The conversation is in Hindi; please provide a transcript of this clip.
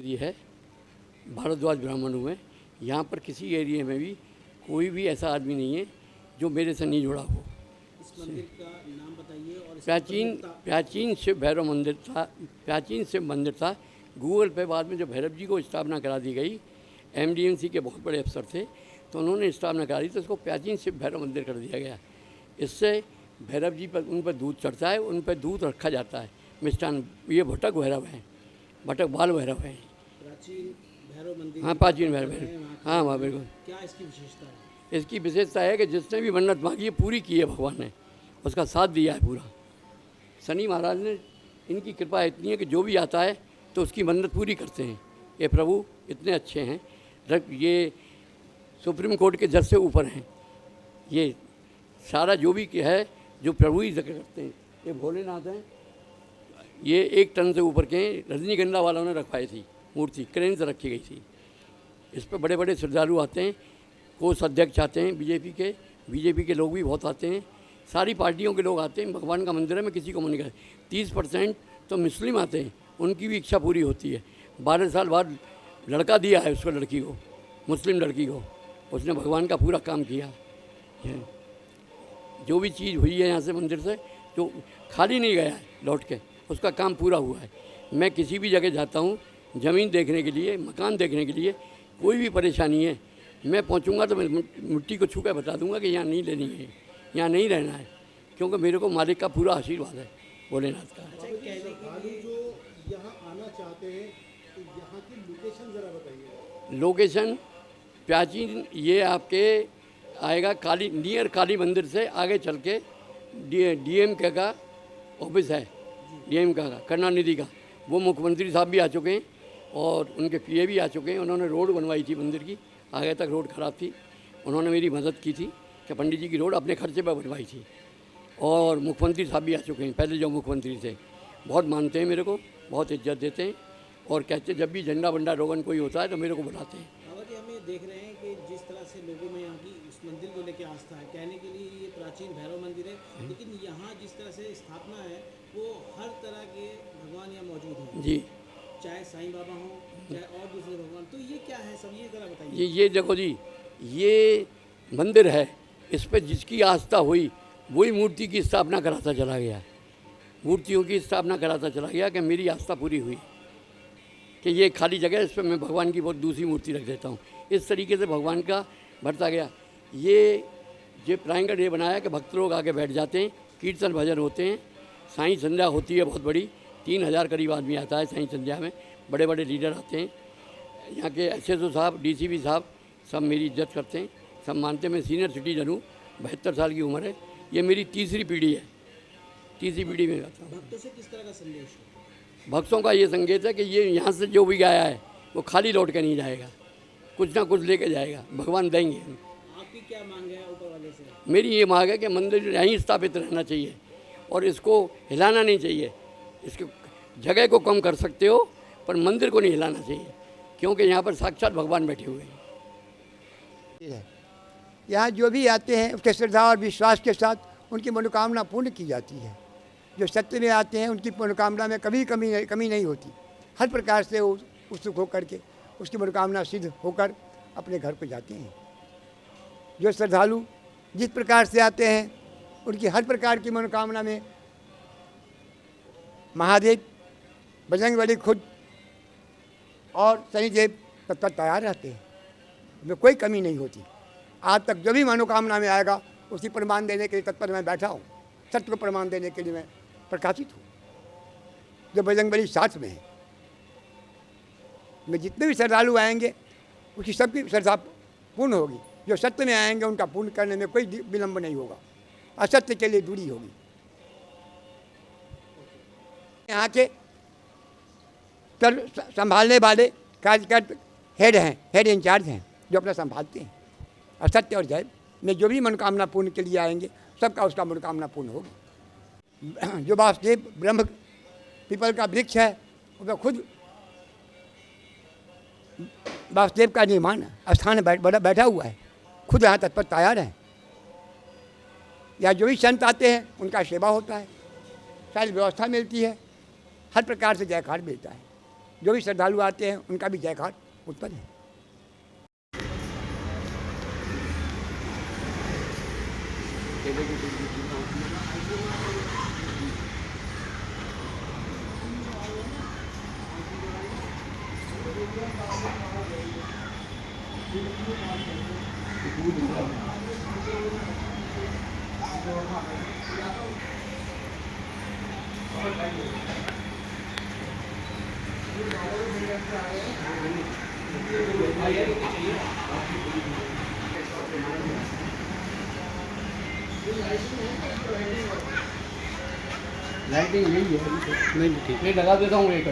दी है भारद्वाज ब्राह्मणों में। यहाँ पर किसी एरिया में भी कोई भी ऐसा आदमी नहीं है जो मेरे से नहीं जुड़ा हो। इस मंदिर का नाम बताइए। और प्राचीन शिव भैरव मंदिर था, प्राचीन शिव मंदिर था। गूगल पे बाद में जो भैरव जी को स्थापना करा दी गई, एमडीएमसी के बहुत बड़े अफसर थे तो उन्होंने स्थापना करा दी, तो उसको प्राचीन शिव भैरव मंदिर कर दिया गया। इससे भैरव जी पर उन पर दूध चढ़ता है, उन पर दूध रखा जाता है, मिष्ठान। ये भटक भैरव हैं, भटक बाल भैरव हैं। प्राचीन भैरव मंदिर। हाँ, प्राचीन भैरव, हाँ हाँ बिल्कुल। क्या इसकी विशेषता है? इसकी विशेषता है कि जिसने भी मन्नत मांगी है पूरी की है भगवान ने, उसका साथ दिया है पूरा। शनि महाराज ने, इनकी कृपा इतनी है कि जो भी आता है तो उसकी मन्नत पूरी करते हैं। ये प्रभु इतने अच्छे हैं, ये सुप्रीम कोर्ट के जज से ऊपर हैं। ये सारा जो भी है जो प्रभु ही जिक्र करते हैं। ये भोलेनाथ हैं, ये 1 टन से ऊपर के रजनीगंधा वालों ने रखवाई थी मूर्ति, क्रेन से रखी गई थी। इस पर बड़े बड़े श्रद्धालु आते हैं, कोष अध्यक्ष आते हैं बीजेपी के लोग भी बहुत आते हैं, सारी पार्टियों के लोग आते हैं। भगवान का मंदिर है, मैं किसी को मना नहीं करता। 30% तो मुस्लिम आते हैं, उनकी भी इच्छा पूरी होती है। 12 साल बाद लड़का दिया है उसको, लड़की को, मुस्लिम लड़की को, उसने भगवान का पूरा काम किया है। जो भी चीज़ हुई है यहाँ से मंदिर से, जो खाली नहीं गया है लौट के, उसका काम पूरा हुआ है। मैं किसी भी जगह जाता हूँ ज़मीन देखने के लिए, मकान देखने के लिए, कोई भी परेशानी है, मैं पहुँचूँगा तो मैं मिट्टी को छू कर बता दूँगा कि यहाँ नहीं लेनी है, यहाँ नहीं रहना है, क्योंकि मेरे को मालिक का पूरा आशीर्वाद है, भोलेनाथ का। जो यहाँ आना चाहते हैं तो यहाँ की लोकेशन ज़रा बताइए। लोकेशन प्राचीन, ये आपके आएगा नियर काली मंदिर से आगे चल के डीएमके का ऑफिस है, डीएमके का करुणानिधि का, वो मुख्यमंत्री साहब भी आ चुके हैं और उनके पीए भी आ चुके हैं। उन्होंने रोड बनवाई थी मंदिर की, आगे तक रोड ख़राब थी, उन्होंने मेरी मदद की थी कि पंडित जी की रोड अपने खर्चे पर बनवाई थी। और मुख्यमंत्री साहब भी आ चुके हैं, पहले जो मुख्यमंत्री थे, बहुत मानते हैं मेरे को, बहुत इज्जत देते हैं और कहते जब भी झंडा बंडा रोगन कोई होता है तो मेरे को बुलाते हैं। बाबा जी, हमें देख रहे हैं कि जिस तरह से लोगों में यहाँ की इस मंदिर को लेकर आस्था है, कहने के लिए ये प्राचीन भैरव मंदिर है, लेकिन यहाँ जिस तरह से स्थापना है वो हर तरह के भगवान यहाँ मौजूद हैं जी, चाहे साईं बाबा हों, चाहे और दूसरे भगवान। तो ये क्या है सब, ये ज़रा बताइए। ये देखो जी, ये मंदिर है, इस पर जिसकी आस्था हुई वही मूर्ति की स्थापना कराता चला गया, मूर्तियों की स्थापना कराता चला गया कि मेरी आस्था पूरी हुई कि ये खाली जगह है, इस पर मैं भगवान की बहुत दूसरी मूर्ति रख देता हूँ। इस तरीके से भगवान का बढ़ता गया। ये प्रांगण ये बनाया कि भक्त लोग आके बैठ जाते हैं, कीर्तन भजन होते हैं, साईं संध्या होती है बहुत बड़ी, 3000 करीब आदमी आता है साईं संध्या में, बड़े बड़े लीडर आते हैं। यहाँ के एसएसओ साहब, डीसीपी साहब सब मेरी इज्जत करते हैं, सब मानते हैं। मैं सीनियर सिटीजन हूँ, 72 साल की उम्र है, ये मेरी तीसरी पीढ़ी है, तीसरी पीढ़ी में आता हूँ। भक्तों से किस तरह का संदेश है? भक्तों का ये संकेत है कि ये यहाँ से जो भी आया है वो खाली लौट के नहीं जाएगा, कुछ ना कुछ लेके जाएगा, भगवान देंगे। आपकी क्या मांग है ऊपर वाले से? मेरी ये मांग है कि मंदिर यहीं स्थापित रहना चाहिए और इसको हिलाना नहीं चाहिए। इसके जगह को कम कर सकते हो पर मंदिर को नहीं हिलाना चाहिए, क्योंकि यहाँ पर साक्षात भगवान बैठे हुए हैं। यहाँ जो भी आते हैं उसके श्रद्धा और विश्वास के साथ उनकी मनोकामना पूर्ण की जाती है। जो सत्य में आते हैं उनकी मनोकामना में कभी कमी नहीं होती। हर प्रकार से वो उत्सुक होकर के उसकी मनोकामना सिद्ध होकर अपने घर को जाते हैं। जो श्रद्धालु जिस प्रकार से आते हैं उनकी हर प्रकार की मनोकामना में महादेव, बजरंगबली खुद और शनिदेव तत्पर तैयार रहते हैं, में कोई कमी नहीं होती। आज तक जो भी मनोकामना में आएगा उसी प्रमाण देने के लिए तत्पर मैं बैठा हूँ, सत्य को प्रमाण देने के लिए मैं प्रकाशित हूँ। जो बजरंगबली साथ में है, में जितने भी श्रद्धालु आएंगे उसकी सबकी श्रद्धा पूर्ण होगी। जो सत्य में आएंगे उनका पूर्ण करने में कोई विलंब नहीं होगा, असत्य के लिए दूरी होगी। यहाँ के संभालने वाले कार्यकर्ता हेड हैं, हेड इंचार्ज हैं, जो अपना संभालते हैं। और सत्य और जय में जो भी मनोकामना पूर्ण के लिए आएंगे सबका उसका मनोकामना पूर्ण होगी। जो वासुदेव ब्रह्म पीपल का वृक्ष है उसमें खुद वासुदेव का निर्माण स्थान बैठा हुआ है, खुद यहाँ तत्पर तैयार है। या जो भी संत आते हैं उनका सेवा होता है, सारी व्यवस्था मिलती है, हर प्रकार से जयकार मिलता है। जो भी श्रद्धालु आते हैं उनका भी जयकार उत्पन्न है। लाइटिंग यही है, नहीं ठीक, नहीं लगा देता हूँ एक